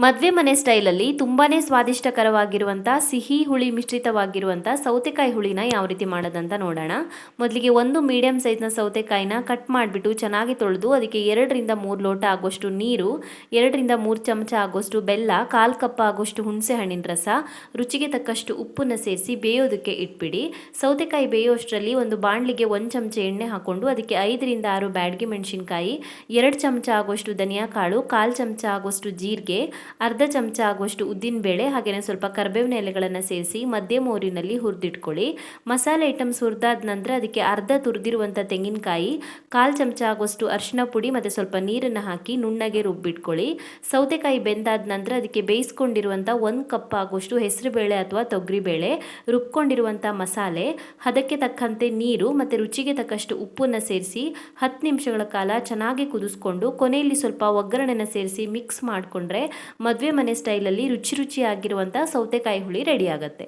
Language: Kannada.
ಮದುವೆ ಮನೆ ಸ್ಟೈಲಲ್ಲಿ ತುಂಬಾ ಸ್ವಾದಿಷ್ಟಕರವಾಗಿರುವಂಥ ಸಿಹಿ ಹುಳಿ ಮಿಶ್ರಿತವಾಗಿರುವಂಥ ಸೌತೆಕಾಯಿ ಹುಳಿನ ಯಾವ ರೀತಿ ಮಾಡೋದಂತ ನೋಡೋಣ. ಮೊದಲಿಗೆ ಒಂದು ಮೀಡಿಯಮ್ ಸೈಜ್ನ ಸೌತೆಕಾಯಿನ ಕಟ್ ಮಾಡಿಬಿಟ್ಟು ಚೆನ್ನಾಗಿ ತೊಳೆದು ಅದಕ್ಕೆ 2 ರಿಂದ 3 ಲೋಟ ಆಗೋಷ್ಟು ನೀರು, 2 ರಿಂದ 3 ಚಮಚ ಆಗೋಷ್ಟು ಬೆಲ್ಲ, 1/4 ಕಪ್ ಆಗೋಷ್ಟು ಹುಣಸೆ ಹಣ್ಣಿನ ರಸ, ರುಚಿಗೆ ತಕ್ಕಷ್ಟು ಉಪ್ಪನ್ನು ಸೇರಿಸಿ ಬೇಯೋದಕ್ಕೆ ಇಟ್ಬಿಡಿ. ಸೌತೆಕಾಯಿ ಬೇಯೋಷ್ಟರಲ್ಲಿ ಒಂದು ಬಾಣಲಿಗೆ 1 ಚಮಚ ಎಣ್ಣೆ ಹಾಕ್ಕೊಂಡು ಅದಕ್ಕೆ 5 ರಿಂದ 6 ಬ್ಯಾಡಗಿ ಮೆಣಸಿನ್ಕಾಯಿ, 2 ಚಮಚ ಆಗೋಷ್ಟು ಧನಿಯಾ ಕಾಳು, 1/4 ಚಮಚ ಆಗೋಷ್ಟು ಜೀರಿಗೆ, ಅರ್ಧ ಚಮಚ ಆಗುವಷ್ಟು ಉದ್ದಿನಬೇಳೆ ಹಾಗೆಯೇ ಸ್ವಲ್ಪ ಕರಿಬೇವಿನ ಎಲೆಗಳನ್ನು ಸೇರಿಸಿ ಮಧ್ಯಮ ಊರಿನಲ್ಲಿ ಹುರಿದಿಟ್ಕೊಳ್ಳಿ. ಮಸಾಲೆ ಐಟಮ್ಸ್ ಹುರಿದಾದ ನಂತರ ಅದಕ್ಕೆ ಅರ್ಧ ತುರಿದಿರುವಂಥ ತೆಂಗಿನಕಾಯಿ, 1/4 ಚಮಚ ಆಗುವಷ್ಟು ಅರಿಶಿನ ಪುಡಿ ಮತ್ತು ಸ್ವಲ್ಪ ನೀರನ್ನು ಹಾಕಿ ನುಣ್ಣಗೆ ರುಬ್ಬಿಟ್ಕೊಳ್ಳಿ. ಸೌತೆಕಾಯಿ ಬೆಂದಾದ ನಂತರ ಅದಕ್ಕೆ ಬೇಯಿಸ್ಕೊಂಡಿರುವಂಥ 1 ಕಪ್ ಆಗುವಷ್ಟು ಹೆಸರುಬೇಳೆ ಅಥವಾ ತೊಗರಿಬೇಳೆ, ರುಬ್ಕೊಂಡಿರುವಂಥ ಮಸಾಲೆ, ಹದಕ್ಕೆ ತಕ್ಕಂತೆ ನೀರು ಮತ್ತು ರುಚಿಗೆ ತಕ್ಕಷ್ಟು ಉಪ್ಪನ್ನು ಸೇರಿಸಿ 10 ನಿಮಿಷಗಳ ಕಾಲ ಚೆನ್ನಾಗಿ ಕುದಿಸ್ಕೊಂಡು ಕೊನೆಯಲ್ಲಿ ಸ್ವಲ್ಪ ಒಗ್ಗರಣೆನ ಸೇರಿಸಿ ಮಿಕ್ಸ್ ಮಾಡಿಕೊಂಡ್ರೆ ಮದುವೆ ಮನೆ ಸ್ಟೈಲಲ್ಲಿ ರುಚಿಯಾಗಿರುವಂಥ ಸೌತೆಕಾಯಿ ಹುಳಿ ರೆಡಿ ಆಗುತ್ತೆ.